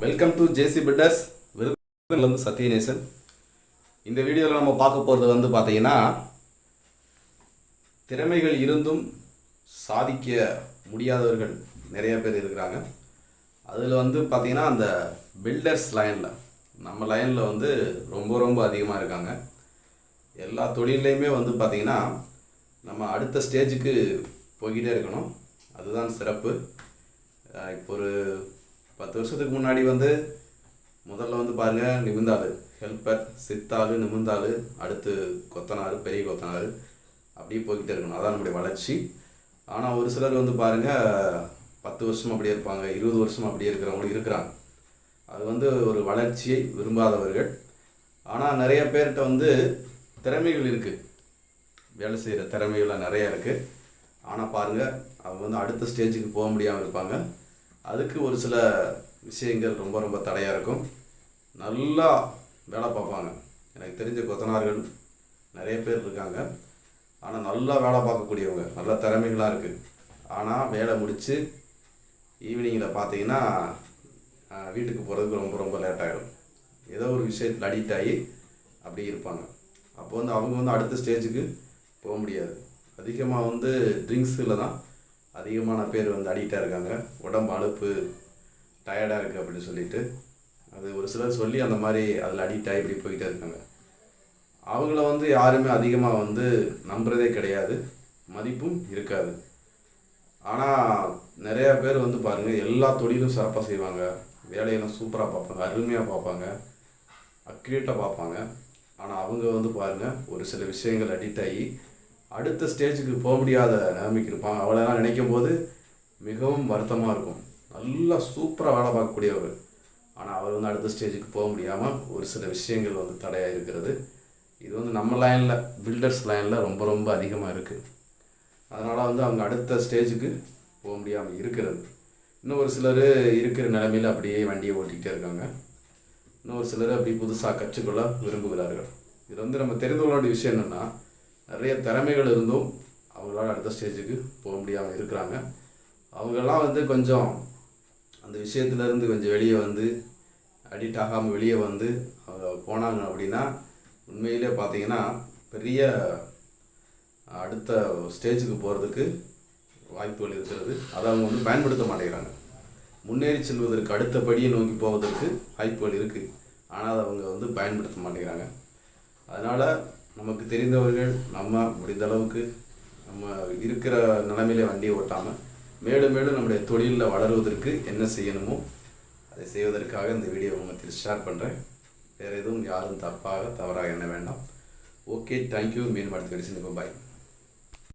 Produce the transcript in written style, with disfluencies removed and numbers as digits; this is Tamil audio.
Welcome to JC builders. விருதுலேருந்து சத்யநேசன். இந்த வீடியோவில் நம்ம பார்க்க போகிறது வந்து பார்த்தீங்கன்னா, திறமைகள் இருந்தும் சாதிக்க முடியாதவர்கள் நிறைய பேர் இருக்கிறாங்க. அதில் வந்து பார்த்தீங்கன்னா, அந்த பில்டர்ஸ் லைனில் நம்ம லைனில் வந்து ரொம்ப ரொம்ப அதிகமாக இருக்காங்க. எல்லா தொழிலையுமே வந்து பார்த்தீங்கன்னா, நம்ம அடுத்த ஸ்டேஜுக்கு போய்கிட்டே இருக்கணும். அதுதான் சிறப்பு. இப்போ ஒரு 10 வருஷத்துக்கு முன்னாடி வந்து முதல்ல வந்து பாருங்கள், நிமிந்தாள், ஹெல்ப்பர், சித்தாள், நிமிந்தாள், அடுத்து கொத்தனார், பெரிய கொத்தனார், அப்படியே போய்கிட்டே இருக்கணும். அதான் நம்முடைய வளர்ச்சி. ஆனால் ஒரு சிலர் வந்து பாருங்கள் 10 வருஷம் அப்படியே இருப்பாங்க, 20 வருஷம் அப்படியே இருக்கிறவங்களும் இருக்கிறாங்க. அது வந்து ஒரு வளர்ச்சியை விரும்பாதவர்கள். ஆனால் நிறைய பேர்கிட்ட வந்து திறமைகள் இருக்குது, வேலை செய்கிற திறமைகள்லாம் நிறையா இருக்குது. ஆனால் பாருங்கள், அவங்க வந்து அடுத்த ஸ்டேஜுக்கு போக முடியாமல் இருப்பாங்க. அதுக்கு ஒரு சில விஷயங்கள் ரொம்ப ரொம்ப தடையாக இருக்கும். நல்லா வேலை பார்ப்பாங்க. எனக்கு தெரிஞ்ச கொத்தனார்கள் நிறைய பேர் இருக்காங்க. ஆனால் நல்லா வேலை பார்க்கக்கூடியவங்க, நல்ல திறமைகளாக இருக்குது. ஆனால் வேலை முடித்து ஈவினிங்கில் பார்த்தீங்கன்னா வீட்டுக்கு போகிறதுக்கு ரொம்ப ரொம்ப லேட் ஆகிடும். ஏதோ ஒரு விஷயத்தில் அடிக்ட் ஆகி அப்படி இருப்பாங்க. அப்போ வந்து அவங்க வந்து அடுத்த ஸ்டேஜுக்கு போக முடியாது. அதிகமாக வந்து ட்ரிங்க்ஸில் தான் அதிகமான பேர் வந்து அடிக்டாக இருக்காங்க. உடம்பு அலுப்பு, டயர்டாக இருக்குது அப்படின்னு சொல்லிட்டு அது ஒரு சிலர் சொல்லி அந்த மாதிரி அதில் அடிக்ட் ஆகி இப்படி போய்கிட்டே இருக்காங்க. அவங்கள வந்து யாருமே அதிகமாக வந்து நம்புறதே கிடையாது, மதிப்பும் இருக்காது. ஆனால் நிறையா பேர் வந்து பாருங்கள், எல்லா தொழிலும் சிறப்பாக செய்வாங்க, வேலையெல்லாம் சூப்பராக பார்ப்பாங்க, அருமையாக பார்ப்பாங்க, அக்யூரேட்டாக பார்ப்பாங்க. ஆனால் அவங்க வந்து பாருங்கள் ஒரு சில விஷயங்கள் அடிக்ட் ஆகி அடுத்த ஸ்டேஜுக்கு போக முடியாத நிலைமைக்கு இருப்பாங்க. அவளெல்லாம் நினைக்கும் போது மிகவும் வருத்தமாக இருக்கும். நல்லா சூப்பராக வேலை பார்க்கக்கூடியவர், ஆனால் அவர் வந்து அடுத்த ஸ்டேஜுக்கு போக முடியாமல் ஒரு சில விஷயங்கள் வந்து தடையாக இருக்கிறது. இது வந்து நம்ம லைனில், பில்டர்ஸ் லைனில் ரொம்ப ரொம்ப அதிகமாக இருக்குது. அதனால் வந்து அவங்க அடுத்த ஸ்டேஜுக்கு போக முடியாமல் இருக்கிறது. இன்னும் ஒரு சிலர் இருக்கிற நிலைமையில் அப்படியே வண்டியை ஓட்டிக்கிட்டே இருக்காங்க. இன்னும் ஒரு சிலர் அப்படி புதுசாக கற்றுக்கொள்ள விரும்புகிறார்கள். இது வந்து நம்ம தெரிந்து கொள்ள வேண்டிய விஷயம் என்னென்னா, நிறைய திறமைகள் இருந்தும் அவங்களால அடுத்த ஸ்டேஜுக்கு போக முடியாமல் இருக்கிறாங்க. அவங்கெல்லாம் வந்து கொஞ்சம் அந்த விஷயத்துலேருந்து கொஞ்சம் வெளியே வந்து அடிக்ட் ஆகாமல் வெளியே வந்து அவங்க போனாங்க அப்படின்னா உண்மையிலே பார்த்தீங்கன்னா பெரிய அடுத்த ஸ்டேஜுக்கு போகிறதுக்கு வாய்ப்புகள் இருக்கிறது. அதை அவங்க வந்து பயன்படுத்த மாட்டேங்கிறாங்க. முன்னேறி செல்வதற்கு அடுத்த படியை நோக்கி போவதற்கு வாய்ப்புகள் இருக்குது, ஆனால் அதை அவங்க வந்து பயன்படுத்த மாட்டேங்கிறாங்க. அதனால் நமக்கு தெரிந்தவர்கள் நம்ம முடிந்த அளவுக்கு நம்ம இருக்கிற நிலைமையில வண்டியை ஓட்டாமல் மேலும் மேலும் நம்முடைய தொழிலில் வளருவதற்கு என்ன செய்யணுமோ அதை செய்வதற்காக இந்த வீடியோ மத்தியில் ஷேர் பண்ணுறேன். வேறு எதுவும் யாரும் தவறாக எண்ண வேண்டாம். Okay, thank you. மீண்டும் அடுத்த வீடியோ. பாய்.